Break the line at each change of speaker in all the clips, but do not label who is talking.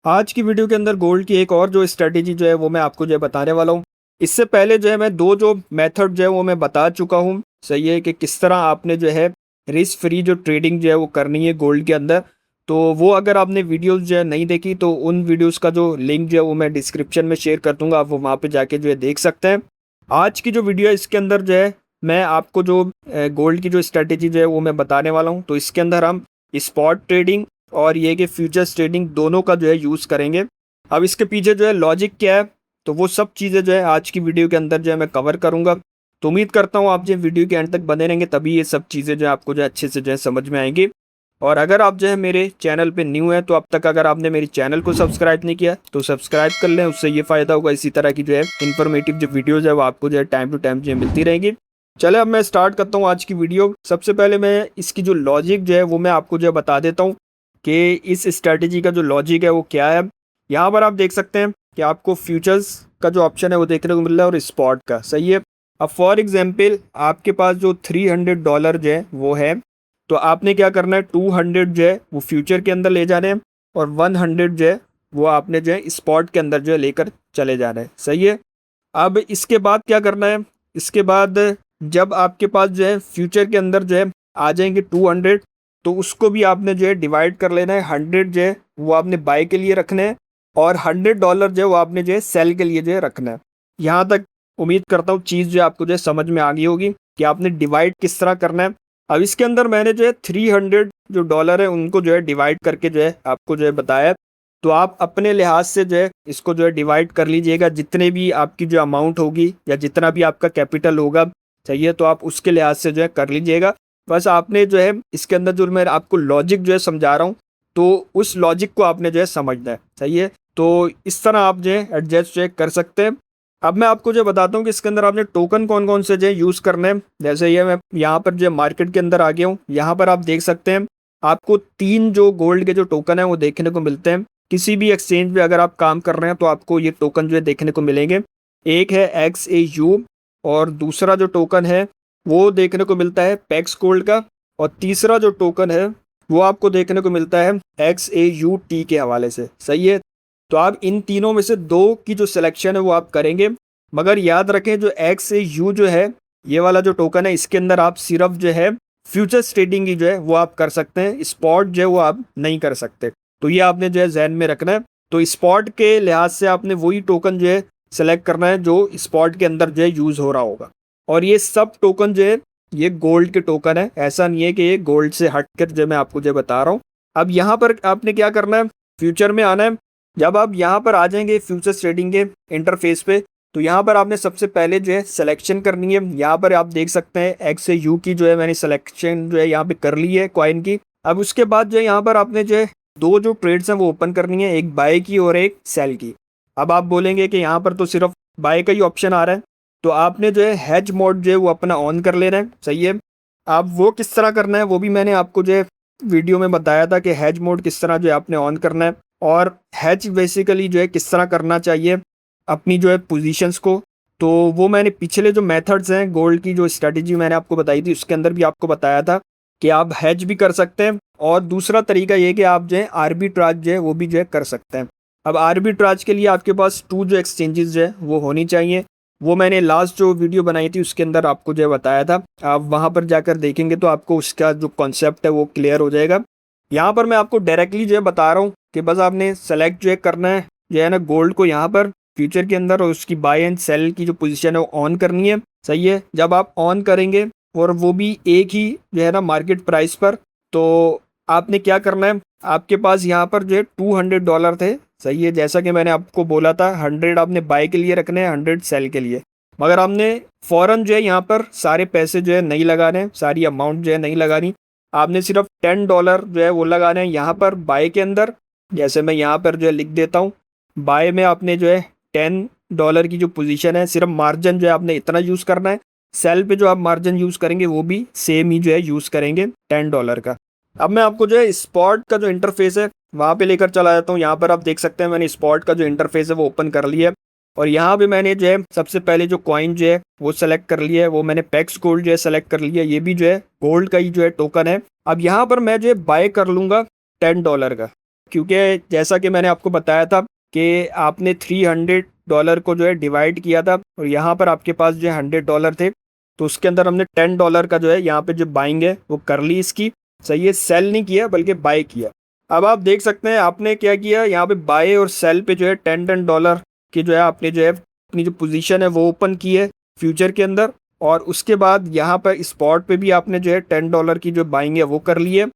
आज की वीडियो के अंदर गोल्ड की एक और जो स्ट्रेटेजी जो है वो मैं आपको जो है बताने वाला हूँ। इससे पहले जो है मैं दो जो मेथड जो है वो मैं बता चुका हूँ। सही है कि किस तरह आपने जो है रिस्क फ्री जो ट्रेडिंग जो है वो करनी है गोल्ड के अंदर। तो वो अगर आपने वीडियोस जो है नहीं देखी तो उन वीडियोस का जो लिंक जो है वो मैं डिस्क्रिप्शन में शेयर कर दूंगा, आप वो वहाँ पे जाके जो है देख सकते हैं। आज की जो वीडियो है इसके अंदर जो है मैं आपको जो गोल्ड की जो स्ट्रेटेजी जो है वो मैं बताने वाला हूँ। तो इसके अंदर हम स्पॉट ट्रेडिंग और ये कि फ्यूचर्स ट्रेडिंग दोनों का जो है यूज़ करेंगे। अब इसके पीछे जो है लॉजिक क्या है, तो वो सब चीज़ें जो है आज की वीडियो के अंदर जो है मैं कवर करूंगा। तो उम्मीद करता हूँ आप जो वीडियो के एंड तक बने रहेंगे तभी ये सब चीज़ें जो है आपको जो है अच्छे से जो है समझ में आएंगी। और अगर आप जो है मेरे चैनल पे न्यू है तो अब तक अगर आपने मेरे चैनल को सब्सक्राइब नहीं किया तो सब्सक्राइब कर लें, उससे ये फ़ायदा होगा इसी तरह की जो है इन्फॉर्मेटिव जो वीडियोज़ है वो आपको जो है टाइम टू टाइम जो है मिलती रहेंगी। चले अब मैं स्टार्ट करता हूँ आज की वीडियो। सबसे पहले मैं इसकी जो लॉजिक जो है वो मैं आपको जो है बता देता हूँ कि इस स्ट्रैटेजी का जो लॉजिक है वो क्या है। यहाँ पर आप देख सकते हैं कि आपको फ्यूचर्स का जो ऑप्शन है वो देखने को मिल रहा है और स्पॉट का। सही है। अब फॉर एग्जांपल आपके पास जो $300 जो है वो है, तो आपने क्या करना है 200 जो है वो फ्यूचर के अंदर ले जाने हैं और 100 जो है वो आपने जो है स्पॉट के अंदर जो है लेकर चले जाना है। सही है। अब इसके बाद क्या करना है, इसके बाद जब आपके पास जो है फ्यूचर के अंदर जो है आ जाएंगे 200, तो उसको भी आपने जो है डिवाइड कर लेना है। 100 जो है वो आपने बाय के लिए रखना है और $100 जो है वो आपने जो है सेल के लिए जो है रखना है। यहाँ तक उम्मीद करता हूँ चीज़ जो है आपको जो है समझ में आ गई होगी कि आपने डिवाइड किस तरह करना है। अब इसके अंदर मैंने जो है 300 जो डॉलर है उनको जो है डिवाइड करके जो है आपको जो है बताया। तो आप अपने लिहाज से जो है इसको जो है डिवाइड कर लीजिएगा, जितने भी आपकी जो अमाउंट होगी या जितना भी आपका कैपिटल होगा चाहिए तो आप उसके लिहाज से जो है कर लीजिएगा। बस आपने जो है इसके अंदर जो मैं आपको लॉजिक जो है समझा रहा हूँ तो उस लॉजिक को आपने जो है समझना है। सही है। तो इस तरह आप जो है एडजस्ट जो है कर सकते हैं। अब मैं आपको जो बताता हूँ कि इसके अंदर आपने टोकन कौन कौन से जो है यूज़ करने हैं। जैसे ये मैं यहाँ पर जो मार्केट के अंदर आ गया हूँ, यहाँ पर आप देख सकते हैं आपको 3 जो गोल्ड के जो टोकन है वो देखने को मिलते हैं। किसी भी एक्सचेंज पे अगर आप काम कर रहे हैं तो आपको ये टोकन जो है देखने को मिलेंगे। एक है XAU और दूसरा जो टोकन है वो देखने को मिलता है पैक्स गोल्ड का, और तीसरा जो टोकन है वो आपको देखने को मिलता है XAUT के हवाले से। सही है। तो आप इन तीनों में से दो की जो सिलेक्शन है वो आप करेंगे, मगर याद रखें जो XAU जो है ये वाला जो टोकन है इसके अंदर आप सिर्फ जो है फ्यूचर्स ट्रेडिंग की जो है वो आप कर सकते हैं, स्पॉट जो है वो आप नहीं कर सकते। तो ये आपने जो है जहन में रखना है। तो स्पॉट के लिहाज से आपने वही टोकन जो है सेलेक्ट करना है जो स्पॉट के अंदर जो है यूज़ हो रहा होगा। और ये सब टोकन जो है ये गोल्ड के टोकन है, ऐसा नहीं है कि ये गोल्ड से हटकर जो मैं आपको जो बता रहा हूँ। अब यहाँ पर आपने क्या करना है, फ्यूचर में आना है। जब आप यहाँ पर आ जाएंगे फ्यूचर्स ट्रेडिंग के इंटरफेस पे तो यहाँ पर आपने सबसे पहले जो है सिलेक्शन करनी है। यहाँ पर आप देख सकते हैं XAU की जो है मैंने सिलेक्शन जो है यहाँ पे कर ली है कॉइन की। अब उसके बाद जो है यहाँ पर आपने जो है दो जो ट्रेड्स हैं वो ओपन करनी है, एक बाय की और एक सेल की। अब आप बोलेंगे कि यहाँ पर तो सिर्फ बाय का ही ऑप्शन आ रहा है, तो आपने जो है हैज मोड जो है वो अपना ऑन कर लेना है। सही है। अब वो किस तरह करना है वो भी मैंने आपको जो है वीडियो में बताया था कि हैज मोड किस तरह जो है आपने ऑन करना है और हैज बेसिकली जो है किस तरह करना चाहिए अपनी जो है पोजीशंस को। तो वो मैंने पिछले जो मेथड्स हैं गोल्ड की जो स्ट्रेटजी मैंने आपको बताई थी उसके अंदर भी आपको बताया था कि आप हैज भी कर सकते हैं और दूसरा तरीका ये कि आप जो है आर्बिट्राज जो है वो भी जो है कर सकते हैं। अब आर्बिट्राज के लिए आपके पास 2 जो एक्सचेंजेस जो है वो होनी चाहिए। वो मैंने लास्ट जो वीडियो बनाई थी उसके अंदर आपको जो है बताया था, आप वहाँ पर जाकर देखेंगे तो आपको उसका जो कॉन्सेप्ट है वो क्लियर हो जाएगा। यहाँ पर मैं आपको डायरेक्टली जो है बता रहा हूँ कि बस आपने सेलेक्ट जो है करना है जो है ना गोल्ड को यहाँ पर फ्यूचर के अंदर, और उसकी बाय एंड सेल की जो पोजीशन है वो ऑन करनी है। सही है। जब आप ऑन करेंगे और वो भी एक ही जो है ना मार्केट प्राइस पर, तो आपने क्या करना है, आपके पास यहाँ पर जो है $200 थे। सही है। जैसा कि मैंने आपको बोला था 100 आपने बाय के लिए रखने हैं, 100 सेल के लिए। मगर आपने फ़ौरन जो है यहाँ पर सारे पैसे जो है नहीं लगाने, सारी अमाउंट जो है नहीं लगानी। आपने सिर्फ $10 जो है वो लगाने हैं यहाँ पर बाय के अंदर। जैसे मैं यहाँ पर जो है लिख देता हूँ, बाय में आपने जो है $10 की जो पोजीशन है सिर्फ मार्जिन जो है आपने इतना यूज़ करना है। सेल पे जो आप मार्जिन यूज़ करेंगे वो भी सेम ही जो है यूज़ करेंगे $10 का। अब मैं आपको जो है स्पॉट का जो इंटरफेस है वहाँ पे लेकर चला जाता हूँ। यहाँ पर आप देख सकते हैं मैंने स्पॉट का जो इंटरफेस है वो ओपन कर लिया है और यहाँ पे मैंने जो है सबसे पहले जो कॉइन जो है वो सेलेक्ट कर लिया है, वो मैंने पैक्स गोल्ड जो है सेलेक्ट कर लिया है। ये भी जो है गोल्ड का ही जो है टोकन है। अब यहाँ पर मैं जो है बाय कर लूँगा $10 का। क्योंकि जैसा कि मैंने आपको बताया था कि आपने $300 को जो है डिवाइड किया था और यहाँ पर आपके पास जो है $100 थे, तो उसके अंदर हमने $10 का जो है यहाँ पे जो बाइंग है वो कर ली इसकी। सही है, सेल नहीं किया बल्कि बाय किया। अब आप देख सकते हैं आपने क्या किया, यहाँ पे बाय और सेल पे जो है $10 की जो है आपने जो है अपनी जो पोजीशन है वो ओपन की है फ्यूचर के अंदर, और उसके बाद यहाँ पर स्पॉट पे भी आपने जो है $10 की जो बाइंग है वो कर ली है।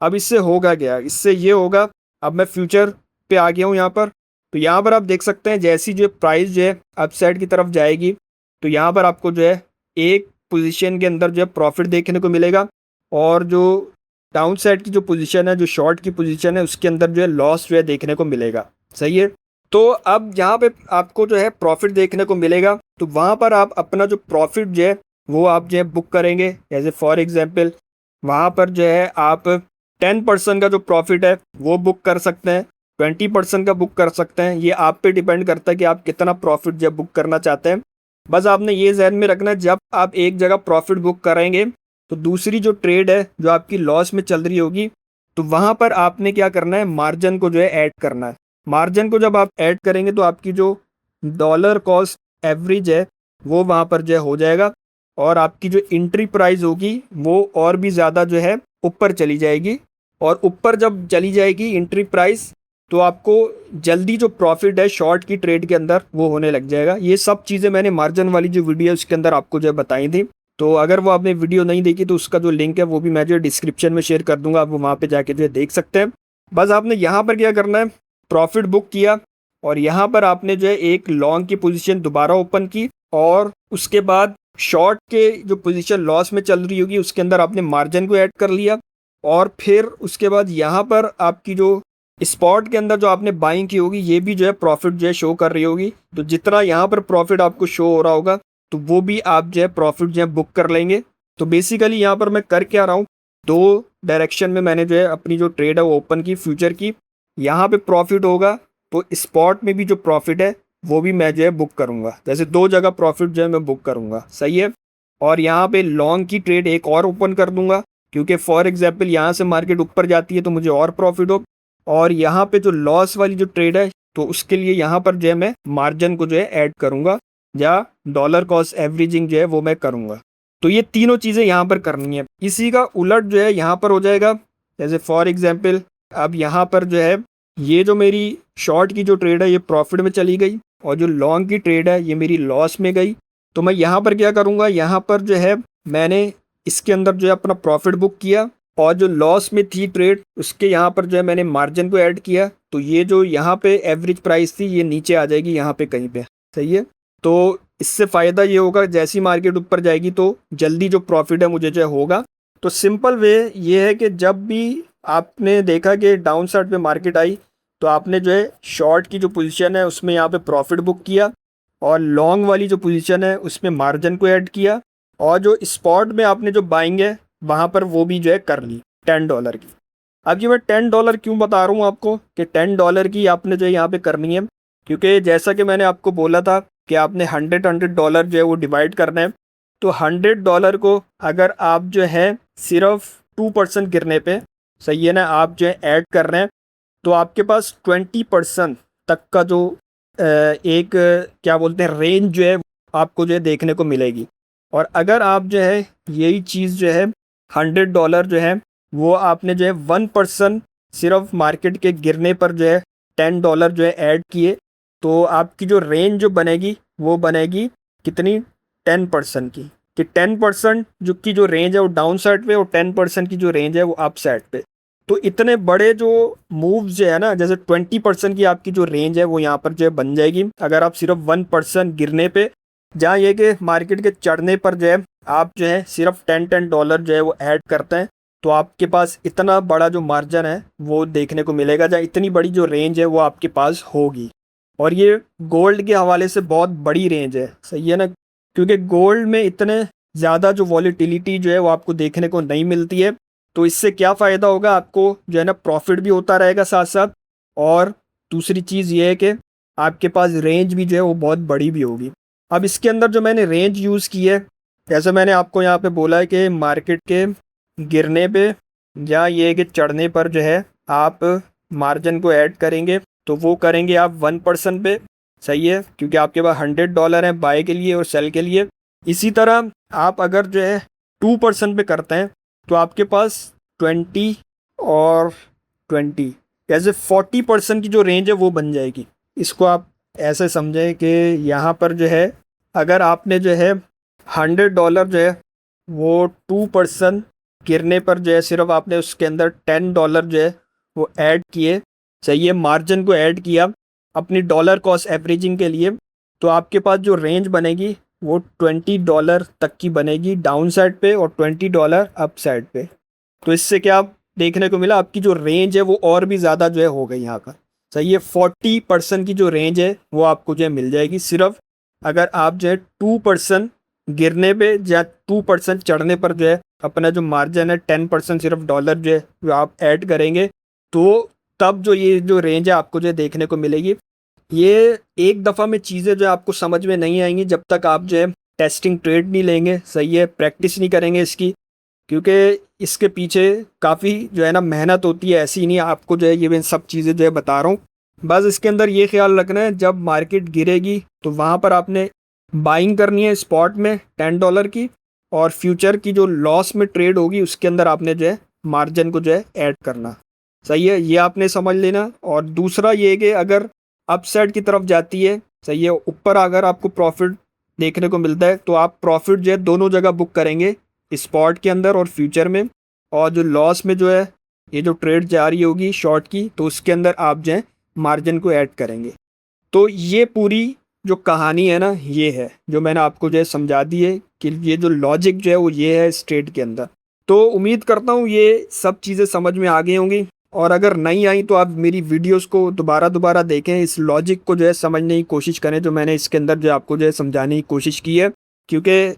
अब इससे होगा क्या, इससे ये होगा, अब मैं फ्यूचर पे आ गया हूँ यहाँ पर, तो यहाँ पर आप देख सकते हैं जैसी जो प्राइस जो है अपसाइड की तरफ जाएगी तो यहाँ पर आपको जो है एक पोजीशन के अंदर जो है प्रॉफिट देखने को मिलेगा, और जो डाउन साइड की जो पोजीशन है, जो शॉर्ट की पोजीशन है, उसके अंदर जो है लॉस जो है देखने को मिलेगा। सही है, तो अब यहाँ पे आपको जो है प्रॉफिट देखने को मिलेगा, तो वहाँ पर आप अपना जो प्रॉफिट जो है वो आप जो है बुक करेंगे। जैसे फॉर एग्जांपल वहाँ पर जो है आप 10% का जो प्रॉफिट है वो बुक कर सकते हैं, 20% का बुक कर सकते हैं। ये आप पे डिपेंड करता है कि आप कितना प्रॉफिट जब बुक करना चाहते हैं। बस आपने ये जहन में रखना है, जब आप एक जगह प्रॉफिट बुक करेंगे तो दूसरी जो ट्रेड है जो आपकी लॉस में चल रही होगी, तो वहाँ पर आपने क्या करना है, मार्जिन को जो है ऐड करना है। मार्जिन को जब आप ऐड करेंगे तो आपकी जो डॉलर कॉस्ट एवरेज है वो वहाँ पर जो है हो जाएगा, और आपकी जो एंट्री प्राइस होगी वो और भी ज़्यादा जो है ऊपर चली जाएगी, और ऊपर जब चली जाएगी एंट्री प्राइस तो आपको जल्दी जो प्रॉफिट है शॉर्ट की ट्रेड के अंदर वो होने लग जाएगा। ये सब चीज़ें मैंने मार्जिन वाली जो वीडियो है उसके अंदर आपको जो है बताई थी, तो अगर वो आपने वीडियो नहीं देखी तो उसका जो लिंक है वो भी मैं जो डिस्क्रिप्शन में शेयर कर दूंगा, आप वो वहाँ पे जाके जो है देख सकते हैं। बस आपने यहाँ पर क्या करना है, प्रॉफिट बुक किया और यहाँ पर आपने जो है एक लॉन्ग की पोजीशन दोबारा ओपन की, और उसके बाद शॉर्ट के जो पोजीशन लॉस में चल रही होगी उसके अंदर आपने मार्जिन को ऐड कर लिया, और फिर उसके बाद यहाँ पर आपकी जो स्पॉट के अंदर जो आपने बाइंग की होगी ये भी जो है प्रॉफिट जो है शो कर रही होगी। तो जितना यहाँ पर प्रॉफिट आपको शो हो रहा होगा तो वो भी आप जो है प्रॉफिट जो है बुक कर लेंगे। तो बेसिकली यहाँ पर मैं कर क्या रहा हूँ, दो डायरेक्शन में मैंने जो है अपनी जो ट्रेड है वो ओपन की फ्यूचर की। यहाँ पे प्रॉफिट होगा तो स्पॉट में भी जो प्रॉफिट है वो भी मैं जो है बुक करूँगा, जैसे दो जगह प्रॉफिट जो है मैं बुक करूँगा। सही है, और यहाँ पे लॉन्ग की ट्रेड एक और ओपन कर दूंगा, क्योंकि फॉर एग्जाम्पल यहाँ से मार्केट ऊपर जाती है तो मुझे और प्रॉफिट हो, और यहाँ पे जो लॉस वाली जो ट्रेड है तो उसके लिए यहाँ पर जो है मैं मार्जिन को जो है ऐड करूँगा, या डॉलर कॉस्ट एवरेजिंग जो है वो मैं करूँगा। तो ये तीनों चीज़ें यहाँ पर करनी है। इसी का उलट जो है यहाँ पर हो जाएगा, जैसे फॉर एग्जाम्पल अब यहाँ पर जो है ये जो मेरी शॉर्ट की जो ट्रेड है ये प्रॉफिट में चली गई, और जो लॉन्ग की ट्रेड है ये मेरी लॉस में गई। तो मैं यहाँ पर क्या करूँगा, यहाँ पर जो है मैंने इसके अंदर जो है अपना प्रॉफिट बुक किया, और जो लॉस में थी ट्रेड उसके यहाँ पर जो है मैंने मार्जिन को ऐड किया, तो ये जो यहाँ पे एवरेज प्राइस थी ये नीचे आ जाएगी यहाँ पे कहीं पे। सही है, तो इससे फ़ायदा ये होगा जैसी मार्केट ऊपर जाएगी तो जल्दी जो प्रॉफिट है मुझे जो है होगा। तो सिंपल वे ये है कि जब भी आपने देखा कि डाउन साइड पे मार्केट आई तो आपने जो है शॉर्ट की जो पोजीशन है उसमें यहाँ पे प्रॉफिट बुक किया, और लॉन्ग वाली जो पोजीशन है उसमें मार्जिन को ऐड किया, और जो स्पॉट में आपने जो बाइंग है वहाँ पर वो भी जो है कर ली $10 की। अब ये मैं $10 क्यों बता रहा हूँ आपको कि $10 की आपने जो है यहाँ पे करनी है, क्योंकि जैसा कि मैंने आपको बोला था कि आपने $100 जो है वो डिवाइड करना है। तो $100 को अगर आप जो है सिर्फ 2% गिरने पे, सही है ना, आप जो है ऐड कर रहे हैं तो आपके पास 20% तक का जो एक क्या बोलते हैं रेंज जो है आपको जो है देखने को मिलेगी। और अगर आप जो है यही चीज़ जो है $100 जो है वो आपने जो है 1% सिर्फ मार्केट के गिरने पर जो है $10 जो है ऐड किए, तो आपकी जो रेंज जो बनेगी वो बनेगी कितनी, 10% की, कि 10% जो रेंज है वो डाउन साइड पे और 10% की जो रेंज है वो अप साइड पे। तो इतने बड़े जो मूव्स जो है ना, जैसे 20% की आपकी जो रेंज है वो यहाँ पर जो है बन जाएगी अगर आप सिर्फ 1% गिरने पे, जहाँ ये कि मार्केट के चढ़ने पर जो है आप जो है सिर्फ $10 जो है वो ऐड करते हैं, तो आपके पास इतना बड़ा जो मार्जिन है वो देखने को मिलेगा, जहाँ इतनी बड़ी जो रेंज है वो आपके पास होगी। और ये गोल्ड के हवाले से बहुत बड़ी रेंज है, सही है ना, क्योंकि गोल्ड में इतने ज़्यादा जो वॉलीटिलिटी जो है वो आपको देखने को नहीं मिलती है। तो इससे क्या फ़ायदा होगा, आपको जो है ना प्रॉफिट भी होता रहेगा साथ साथ, और दूसरी चीज़ ये है कि आपके पास रेंज भी जो है वो बहुत बड़ी भी होगी। अब इसके अंदर जो मैंने रेंज यूज़ की है, जैसे मैंने आपको यहाँ पे बोला है कि मार्केट के गिरने पे या ये कि चढ़ने पर जो है आप मार्जिन को ऐड करेंगे तो वो करेंगे आप 1% पे, सही है, क्योंकि आपके पास $100 है बाय के लिए और सेल के लिए। इसी तरह आप अगर जो है 2% पे करते हैं तो आपके पास 20 और 20 ऐसे 40% की जो रेंज है वो बन जाएगी। इसको आप ऐसे समझें कि यहाँ पर जो है अगर आपने जो है $100 जो है वो 2% गिरने पर जो है सिर्फ आपने उसके अंदर $10 जो है वो ऐड किए, सही है, मार्जिन को ऐड किया अपनी डॉलर कॉस्ट एवरेजिंग के लिए, तो आपके पास जो रेंज बनेगी वो $20 तक की बनेगी डाउन साइड पे और $20 अप साइड पे। तो इससे क्या देखने को मिला, आपकी जो रेंज है वो और भी ज़्यादा जो है हो गई यहाँ पर, सही है। 40% की जो रेंज है वो आपको जो है मिल जाएगी सिर्फ अगर आप जो है 2% गिरने पे या 2% चढ़ने पर जो है अपना जो मार्जिन है 10% सिर्फ डॉलर जो है वो आप ऐड करेंगे, तो तब जो ये जो रेंज है आपको जो है देखने को मिलेगी। ये एक दफ़ा में चीज़ें जो है आपको समझ में नहीं आएंगी जब तक आप जो है टेस्टिंग ट्रेड नहीं लेंगे, सही है, प्रैक्टिस नहीं करेंगे इसकी, क्योंकि इसके पीछे काफ़ी जो है ना मेहनत होती है। ऐसी नहीं आपको जो है ये सब चीज़ें जो है बता रहा हूँ। बस इसके अंदर ये ख्याल रखना है जब मार्केट गिरेगी तो वहाँ पर आपने बाइंग करनी है स्पॉट में $10 की, और फ्यूचर की जो लॉस में ट्रेड होगी उसके अंदर आपने जो है मार्जिन को जो है ऐड करना, सही है, ये आपने समझ लेना। और दूसरा ये कि अगर अपसाइड की तरफ जाती है, सही है, ऊपर अगर आपको प्रॉफिट देखने को मिलता है तो आप प्रॉफिट जो है दोनों जगह बुक करेंगे, स्पॉट के अंदर और फ्यूचर में। और जो लॉस में जो है ये जो ट्रेड जा रही होगी शॉर्ट की तो उसके अंदर आप जो है मार्जिन को ऐड करेंगे। तो ये पूरी जो कहानी है ना ये है जो मैंने आपको जो है समझा दी है कि ये जो लॉजिक जो है वो ये है इस ट्रेड के अंदर। तो उम्मीद करता हूँ ये सब चीज़ें समझ में आ गई होंगी, और अगर नहीं आई तो आप मेरी वीडियोस को दोबारा दोबारा देखें, इस लॉजिक को जो है समझने की कोशिश करें जो मैंने इसके अंदर जो आपको जो है समझाने की कोशिश की है, क्योंकि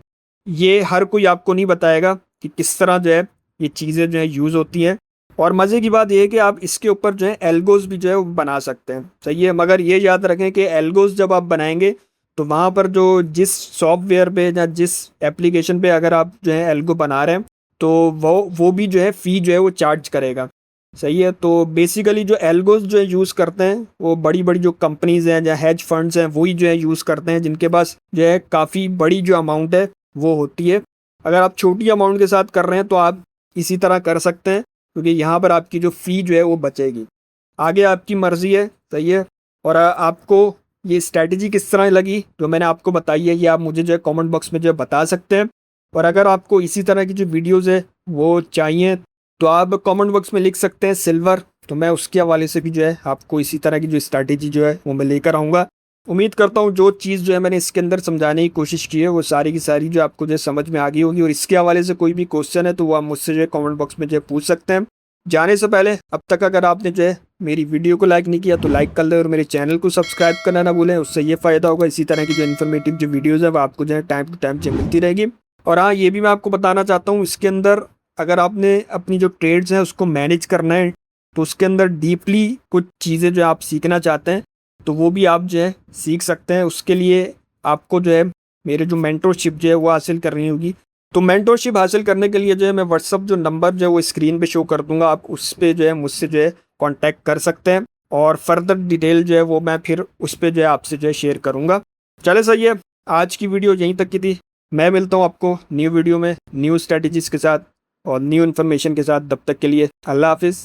ये हर कोई आपको नहीं बताएगा कि किस तरह जो है ये चीज़ें जो है यूज़ होती हैं। और मज़े की बात ये है कि आप इसके ऊपर जो है एल्गोस भी जो है वो बना सकते हैं, सही है, मगर ये याद रखें कि एल्गोस जब आप बनाएंगे तो वहाँ पर जो जिस सॉफ्टवेयर पे या जिस एप्लीकेशन पे अगर आप जो है एल्गो बना रहे हैं तो वो भी जो है फ़ी जो है वो चार्ज करेगा, सही है। तो बेसिकली जो एल्गोस जो है यूज़ करते हैं वो बड़ी बड़ी जो कंपनीज़ हैं या हेज फंड्स हैं वही जो है यूज़ करते हैं, जिनके पास जो है काफ़ी बड़ी जो अमाउंट है वो होती है। अगर आप छोटी अमाउंट के साथ कर रहे हैं तो आप इसी तरह कर सकते हैं, क्योंकि यहाँ पर आपकी जो फ़ी जो है वो बचेगी। आगे आपकी मर्ज़ी है, सही है। और आपको ये स्ट्रैटेजी किस तरह लगी जो मैंने आपको बताई है ये आप मुझे जो है कमेंट बॉक्स में जो है बता सकते हैं। और अगर आपको इसी तरह की जो वीडियोस है वो चाहिए तो आप कमेंट बॉक्स में लिख सकते हैं सिल्वर, तो मैं उसके हवाले से भी जो है आपको इसी तरह की जो स्ट्रैटेजी जो है वो मैं लेकर आऊँगा। उम्मीद करता हूँ जो चीज़ जो है मैंने इसके अंदर समझाने की कोशिश की है वो सारी की सारी जो आपको जो है समझ में आ गई होगी। और इसके हवाले से कोई भी क्वेश्चन है तो वो आप मुझसे जो है कमेंट बॉक्स में जो है पूछ सकते हैं। जाने से पहले अब तक अगर आपने जो है मेरी वीडियो को लाइक नहीं किया तो लाइक कर लें और मेरे चैनल को सब्सक्राइब करना ना भूलें, उससे ये फ़ायदा होगा इसी तरह की जो इन्फॉर्मेटिव जो वीडियोज़ है वो आपको जो है टाइम टू टाइम जो मिलती रहेगी। और हाँ, ये भी मैं आपको बताना चाहता हूँ इसके अंदर अगर आपने अपनी जो ट्रेड्स हैं उसको मैनेज करना है तो उसके अंदर डीपली कुछ चीज़ें जो आप सीखना चाहते हैं तो वो भी आप जो है सीख सकते हैं। उसके लिए आपको जो है मेरे जो मेंटरशिप जो है वो हासिल करनी होगी। तो मेंटरशिप हासिल करने के लिए जो है मैं व्हाट्सअप जो नंबर जो है वो स्क्रीन पे शो कर दूंगा, आप उस पर जो है मुझसे जो है कांटेक्ट कर सकते हैं और फर्दर डिटेल जो है वो मैं फिर उस पर जो है आपसे जो है शेयर करूँगा। चले सही है, आज की वीडियो यहीं तक की थी। मैं मिलता हूँ आपको न्यू वीडियो में न्यू स्ट्रेटजीज़ के साथ और न्यू इन्फॉर्मेशन के साथ। तब तक के लिए अल्लाह हाफिज़।